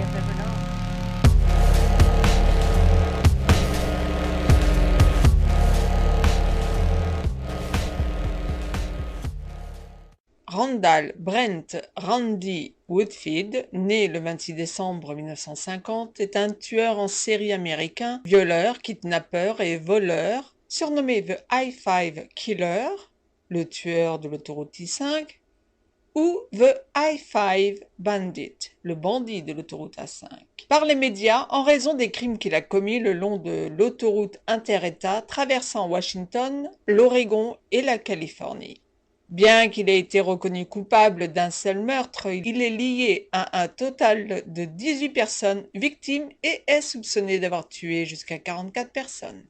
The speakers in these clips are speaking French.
have ever known. Randall Brent Randy Woodfield, né le 26 décembre 1950, est un tueur en série américain, violeur, kidnappeur et voleur, surnommé The I-5 Killer, le tueur de l'autoroute I-5, ou The I-5 Bandit, le bandit de l'autoroute A5, par les médias en raison des crimes qu'il a commis le long de l'autoroute inter-État traversant Washington, l'Oregon et la Californie. Bien qu'il ait été reconnu coupable d'un seul meurtre, il est lié à un total de 18 personnes victimes et est soupçonné d'avoir tué jusqu'à 44 personnes.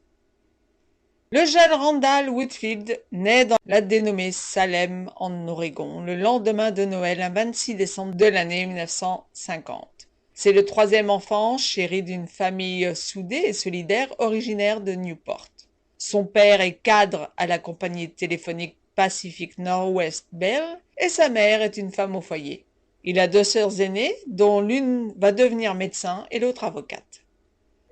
Le jeune Randall Woodfield naît dans la dénommée Salem en Oregon le lendemain de Noël, un 26 décembre de l'année 1950. C'est le troisième enfant, chéri d'une famille soudée et solidaire originaire de Newport. Son père est cadre à la compagnie téléphonique Pacific Northwest Bell et sa mère est une femme au foyer. Il a deux sœurs aînées, dont l'une va devenir médecin et l'autre avocate.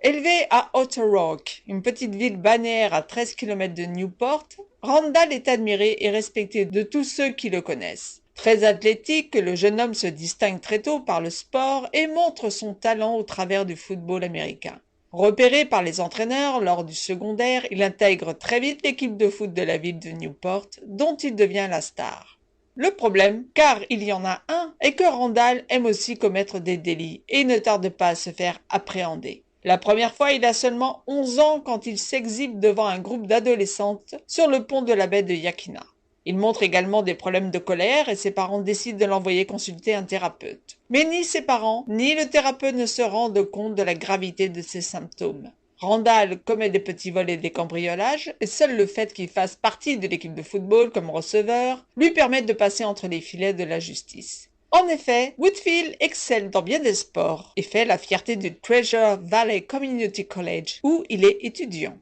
Élevé à Otter Rock, une petite ville balnéaire à 13 km de Newport, Randall est admiré et respecté de tous ceux qui le connaissent. Très athlétique, le jeune homme se distingue très tôt par le sport et montre son talent au travers du football américain. Repéré par les entraîneurs lors du secondaire, il intègre très vite l'équipe de foot de la ville de Newport, dont il devient la star. Le problème, car il y en a un, est que Randall aime aussi commettre des délits et ne tarde pas à se faire appréhender. La première fois, il a seulement 11 ans quand il s'exhibe devant un groupe d'adolescentes sur le pont de la baie de Yakina. Il montre également des problèmes de colère et ses parents décident de l'envoyer consulter un thérapeute. Mais ni ses parents, ni le thérapeute ne se rendent compte de la gravité de ses symptômes. Randall commet des petits vols et des cambriolages, et seul le fait qu'il fasse partie de l'équipe de football comme receveur lui permet de passer entre les filets de la justice. En effet, Woodfield excelle dans bien des sports et fait la fierté du Treasure Valley Community College où il est étudiant.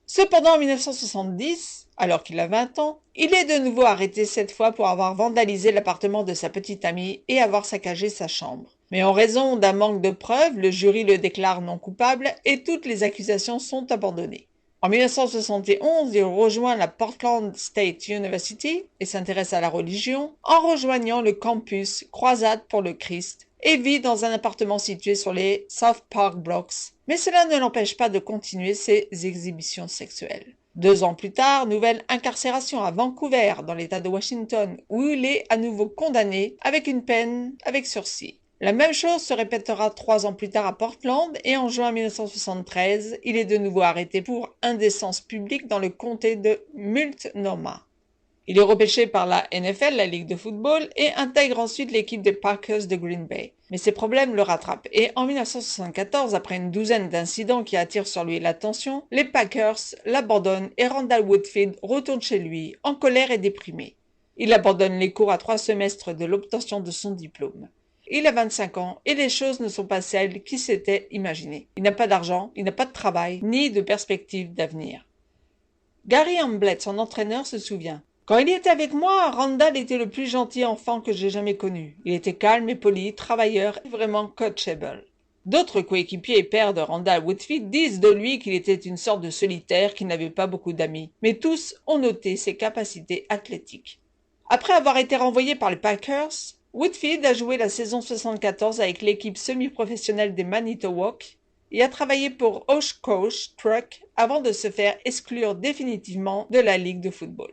Cependant, en 1970, alors qu'il a 20 ans, il est de nouveau arrêté cette fois pour avoir vandalisé l'appartement de sa petite amie et avoir saccagé sa chambre. Mais en raison d'un manque de preuves, le jury le déclare non coupable et toutes les accusations sont abandonnées. En 1971, il rejoint la Portland State University et s'intéresse à la religion en rejoignant le campus Croisade pour le Christ et vit dans un appartement situé sur les South Park Blocks. Mais cela ne l'empêche pas de continuer ses exhibitions sexuelles. 2 ans plus tard, nouvelle incarcération à Vancouver, dans l'État de Washington, où il est à nouveau condamné avec une peine avec sursis. La même chose se répétera 3 ans plus tard à Portland et en juin 1973, il est de nouveau arrêté pour indécence publique dans le comté de Multnomah. Il est repêché par la NFL, la Ligue de football, et intègre ensuite l'équipe des Packers de Green Bay. Mais ses problèmes le rattrapent et en 1974, après une douzaine d'incidents qui attirent sur lui l'attention, les Packers l'abandonnent et Randall Woodfield retourne chez lui, en colère et déprimé. Il abandonne les cours à 3 semestres de l'obtention de son diplôme. Il a 25 ans et les choses ne sont pas celles qu'il s'était imaginées. Il n'a pas d'argent, il n'a pas de travail, ni de perspective d'avenir. Gary Hamblett, son entraîneur, se souvient. Quand il était avec moi, Randall était le plus gentil enfant que j'ai jamais connu. Il était calme et poli, travailleur et vraiment coachable. D'autres coéquipiers et pairs de Randall Woodfield disent de lui qu'il était une sorte de solitaire qui n'avait pas beaucoup d'amis, mais tous ont noté ses capacités athlétiques. Après avoir été renvoyé par les Packers, Woodfield a joué la saison 74 avec l'équipe semi-professionnelle des Manitowocks et a travaillé pour Oshkosh Truck avant de se faire exclure définitivement de la Ligue de football.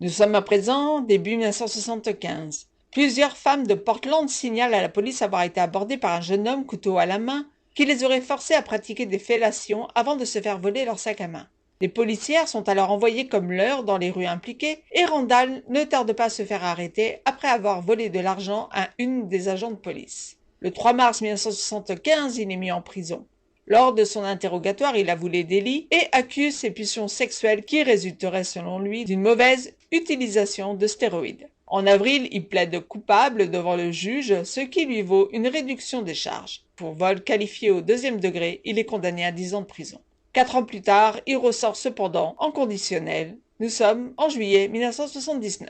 Nous sommes à présent début 1975. Plusieurs femmes de Portland signalent à la police avoir été abordées par un jeune homme couteau à la main qui les aurait forcées à pratiquer des fellations avant de se faire voler leur sac à main. Les policières sont alors envoyées comme leurres dans les rues impliquées et Randall ne tarde pas à se faire arrêter après avoir volé de l'argent à une des agents de police. Le 3 mars 1975, il est mis en prison. Lors de son interrogatoire, il avoue les délits et accuse ses pulsions sexuelles qui résulteraient selon lui d'une mauvaise utilisation de stéroïdes. En avril, il plaide coupable devant le juge, ce qui lui vaut une réduction des charges. Pour vol qualifié au 2e degré, il est condamné à 10 ans de prison. 4 ans plus tard, il ressort cependant en conditionnel. Nous sommes en juillet 1979.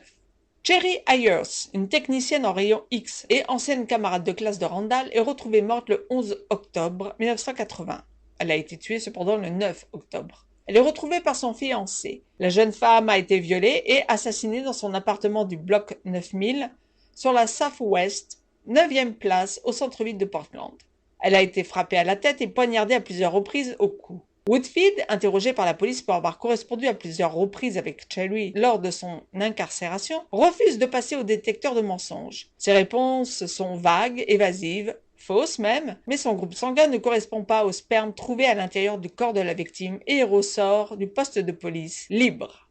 Cherry Ayers, une technicienne en rayon X et ancienne camarade de classe de Randall, est retrouvée morte le 11 octobre 1980. Elle a été tuée cependant le 9 octobre. Elle est retrouvée par son fiancé. La jeune femme a été violée et assassinée dans son appartement du bloc 9000 sur la Southwest 9e place au centre-ville de Portland. Elle a été frappée à la tête et poignardée à plusieurs reprises au cou. Woodfield, interrogé par la police pour avoir correspondu à plusieurs reprises avec Cherry lors de son incarcération, refuse de passer au détecteur de mensonges. Ses réponses sont vagues, évasives, fausses même, mais son groupe sanguin ne correspond pas au sperme trouvé à l'intérieur du corps de la victime et il ressort du poste de police libre.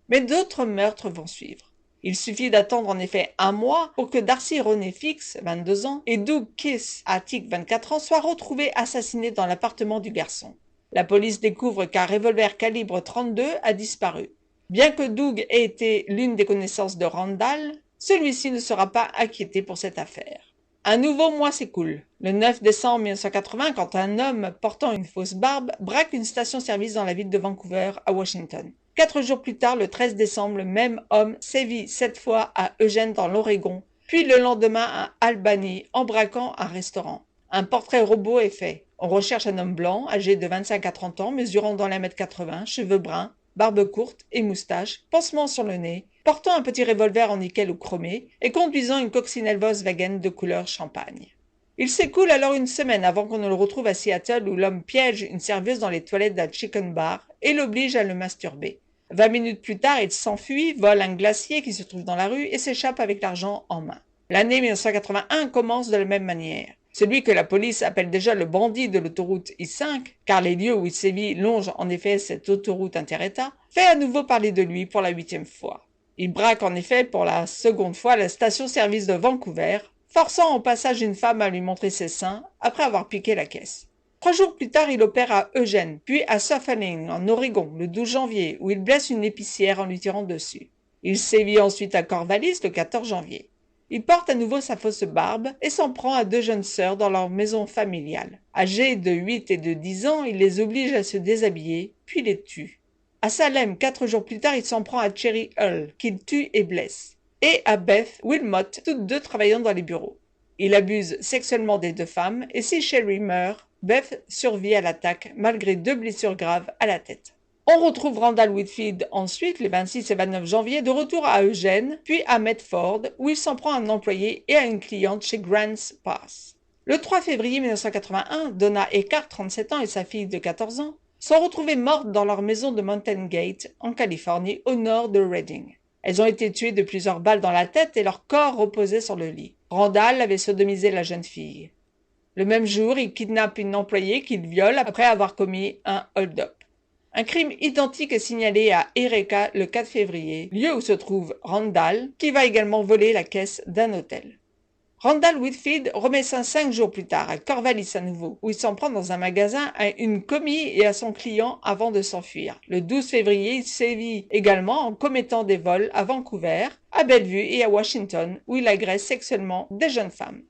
Mais d'autres meurtres vont suivre. Il suffit d'attendre en effet un mois pour que Darcy René Fix, 22 ans, et Doug Kiss Attic, 24 ans, soient retrouvés assassinés dans l'appartement du garçon. La police découvre qu'un revolver calibre 32 a disparu. Bien que Doug ait été l'une des connaissances de Randall, celui-ci ne sera pas inquiété pour cette affaire. Un nouveau mois s'écoule. Le 9 décembre 1980, quand un homme portant une fausse barbe braque une station-service dans la ville de Vancouver, à Washington. 4 jours plus tard, le 13 décembre, le même homme sévit cette fois à Eugene dans l'Oregon, puis le lendemain à Albany en braquant un restaurant. Un portrait robot est fait. On recherche un homme blanc, âgé de 25 à 30 ans, mesurant dans l'1,80 m, cheveux bruns, barbe courte et moustache, pansement sur le nez, portant un petit revolver en nickel ou chromé et conduisant une coccinelle Volkswagen de couleur champagne. Il s'écoule alors une semaine avant qu'on ne le retrouve à Seattle où l'homme piège une serveuse dans les toilettes d'un chicken bar et l'oblige à le masturber. 20 minutes plus tard, il s'enfuit, vole un glacier qui se trouve dans la rue et s'échappe avec l'argent en main. L'année 1981 commence de la même manière. Celui que la police appelle déjà le bandit de l'autoroute I-5, car les lieux où il sévit longent en effet cette autoroute inter-État, fait à nouveau parler de lui pour la 8e fois. Il braque en effet pour la seconde fois la station-service de Vancouver, forçant au passage une femme à lui montrer ses seins après avoir piqué la caisse. 3 jours plus tard, il opère à Eugene, puis à Sufferling, en Oregon, le 12 janvier, où il blesse une épicière en lui tirant dessus. Il sévit ensuite à Corvallis le 14 janvier. Il porte à nouveau sa fausse barbe et s'en prend à 2 jeunes sœurs dans leur maison familiale. Âgées de 8 et de 10 ans, il les oblige à se déshabiller, puis les tue. À Salem, 4 jours plus tard, il s'en prend à Cherry Hull, qu'il tue et blesse, et à Beth Wilmot, toutes deux travaillant dans les bureaux. Il abuse sexuellement des 2 femmes, et si Cherry meurt, Beth survit à l'attaque, malgré 2 blessures graves à la tête. On retrouve Randall Whitfield ensuite, les 26 et 29 janvier, de retour à Eugene, puis à Medford, où il s'en prend à un employé et à une cliente chez Grants Pass. Le 3 février 1981, Donna Eckhart, 37 ans, et sa fille de 14 ans, sont retrouvées mortes dans leur maison de Mountain Gate, en Californie, au nord de Redding. Elles ont été tuées de plusieurs balles dans la tête et leur corps reposait sur le lit. Randall avait sodomisé la jeune fille. Le même jour, il kidnappe une employée qu'il viole après avoir commis un hold-up. Un crime identique est signalé à Eureka le 4 février, lieu où se trouve Randall, qui va également voler la caisse d'un hôtel. Randall Whitfield remet ça 5 jours plus tard, à Corvallis à nouveau, où il s'en prend dans un magasin à une commis et à son client avant de s'enfuir. Le 12 février, il sévit également en commettant des vols à Vancouver, à Bellevue et à Washington, où il agresse sexuellement des jeunes femmes.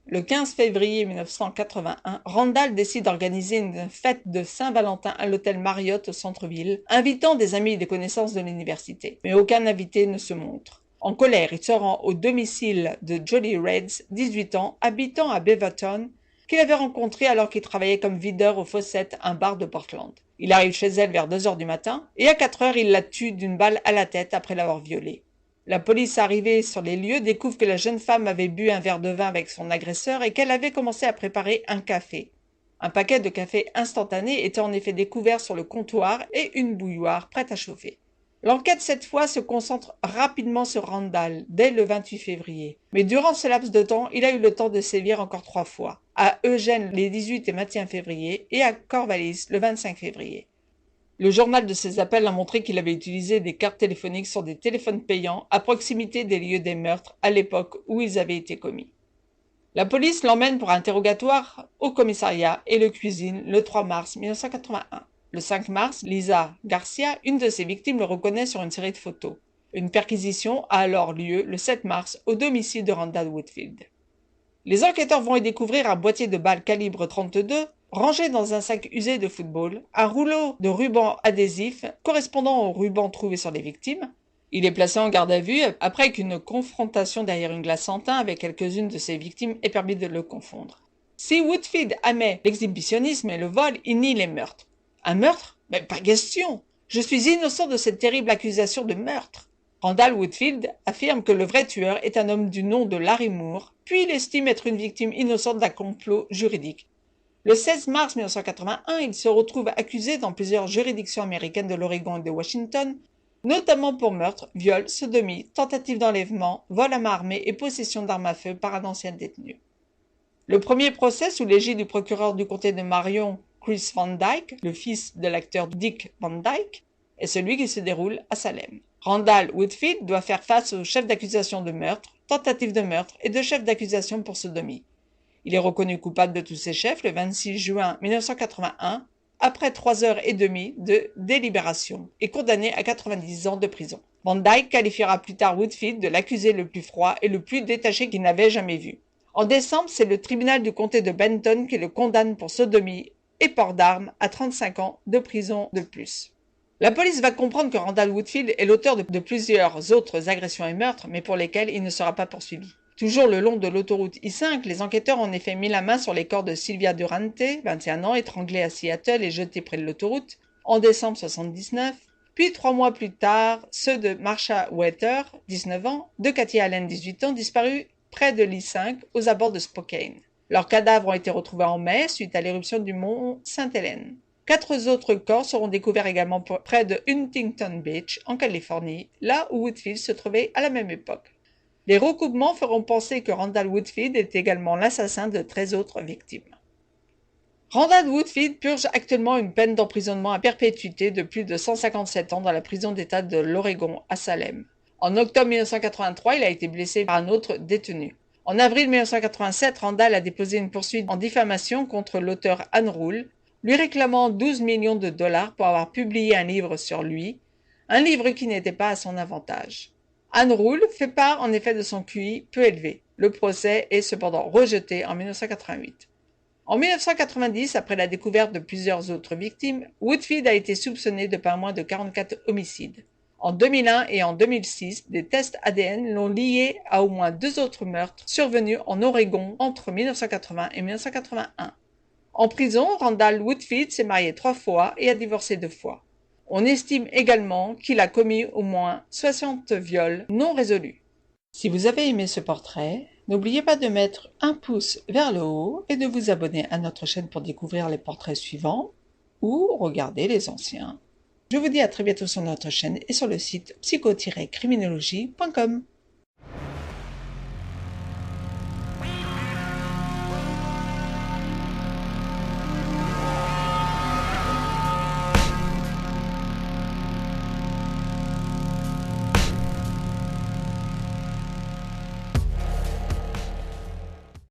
Le 15 février 1981, Randall décide d'organiser une fête de Saint-Valentin à l'hôtel Marriott au centre-ville, invitant des amis et des connaissances de l'université. Mais aucun invité ne se montre. En colère, il se rend au domicile de Jolly Reds, 18 ans, habitant à Beaverton, qu'il avait rencontré alors qu'il travaillait comme videur au Fawcett, un bar de Portland. Il arrive chez elle vers 2 heures du matin, et à 4 heures, il la tue d'une balle à la tête après l'avoir violée. La police arrivée sur les lieux découvre que la jeune femme avait bu un verre de vin avec son agresseur et qu'elle avait commencé à préparer un café. Un paquet de café instantané était en effet découvert sur le comptoir et une bouilloire prête à chauffer. L'enquête cette fois se concentre rapidement sur Randall dès le 28 février. Mais durant ce laps de temps, il a eu le temps de sévir encore 3 fois. À Eugene les 18 et 21 février et à Corvallis le 25 février. Le journal de ses appels a montré qu'il avait utilisé des cartes téléphoniques sur des téléphones payants à proximité des lieux des meurtres à l'époque où ils avaient été commis. La police l'emmène pour interrogatoire au commissariat et le cuisine le 3 mars 1981. Le 5 mars, Lisa Garcia, une de ses victimes, le reconnaît sur une série de photos. Une perquisition a alors lieu le 7 mars au domicile de Randall Whitfield. Les enquêteurs vont y découvrir un boîtier de balles calibre 32 rangé dans un sac usé de football, un rouleau de ruban adhésif correspondant au ruban trouvé sur les victimes, Il est placé en garde à vue après qu'une confrontation derrière une glace en teint avec quelques-unes de ses victimes ait permis de le confondre. Si Woodfield admet l'exhibitionnisme et le vol, il nie les meurtres. Un meurtre? Mais pas question! Je suis innocent de cette terrible accusation de meurtre. Randall Woodfield affirme que le vrai tueur est un homme du nom de Larry Moore, puis il estime être une victime innocente d'un complot juridique. Le 16 mars 1981, il se retrouve accusé dans plusieurs juridictions américaines de l'Oregon et de Washington, notamment pour meurtre, viol, sodomie, tentative d'enlèvement, vol à main armée et possession d'armes à feu par un ancien détenu. Le premier procès sous l'égide du procureur du comté de Marion, Chris Van Dyke, le fils de l'acteur Dick Van Dyke, est celui qui se déroule à Salem. Randall Woodfield doit faire face au chef d'accusation de meurtre, tentative de meurtre et de chef d'accusation pour sodomie. Il est reconnu coupable de tous ces chefs le 26 juin 1981, après 3 heures et demie de délibération, et condamné à 90 ans de prison. Van Dyke qualifiera plus tard Woodfield de l'accusé le plus froid et le plus détaché qu'il n'avait jamais vu. En décembre, c'est le tribunal du comté de Benton qui le condamne pour sodomie et port d'armes à 35 ans de prison de plus. La police va comprendre que Randall Woodfield est l'auteur de plusieurs autres agressions et meurtres, mais pour lesquels il ne sera pas poursuivi. Toujours le long de l'autoroute I-5, les enquêteurs ont en effet mis la main sur les corps de Sylvia Durante, 21 ans, étranglée à Seattle et jetée près de l'autoroute, en décembre 1979, puis 3 mois plus tard, ceux de Marsha Wetter, 19 ans, de Cathy Allen, 18 ans, disparus près de l'I-5, aux abords de Spokane. Leurs cadavres ont été retrouvés en mai, suite à l'éruption du mont Sainte-Hélène. 4 autres corps seront découverts également près de Huntington Beach, en Californie, là où Woodfield se trouvait à la même époque. Les recoupements feront penser que Randall Woodfield est également l'assassin de 13 autres victimes. Randall Woodfield purge actuellement une peine d'emprisonnement à perpétuité de plus de 157 ans dans la prison d'État de l'Oregon à Salem. En octobre 1983, il a été blessé par un autre détenu. En avril 1987, Randall a déposé une poursuite en diffamation contre l'auteur Ann Rule, lui réclamant 12 millions de dollars pour avoir publié un livre sur lui, un livre qui n'était pas à son avantage. Ann Rule fait part en effet de son QI peu élevé. Le procès est cependant rejeté en 1988. En 1990, après la découverte de plusieurs autres victimes, Woodfield a été soupçonné de pas moins de 44 homicides. En 2001 et en 2006, des tests ADN l'ont lié à au moins 2 autres meurtres survenus en Oregon entre 1980 et 1981. En prison, Randall Woodfield s'est marié 3 fois et a divorcé 2 fois. On estime également qu'il a commis au moins 60 viols non résolus. Si vous avez aimé ce portrait, n'oubliez pas de mettre un pouce vers le haut et de vous abonner à notre chaîne pour découvrir les portraits suivants ou regarder les anciens. Je vous dis à très bientôt sur notre chaîne et sur le site psycho-criminologie.com.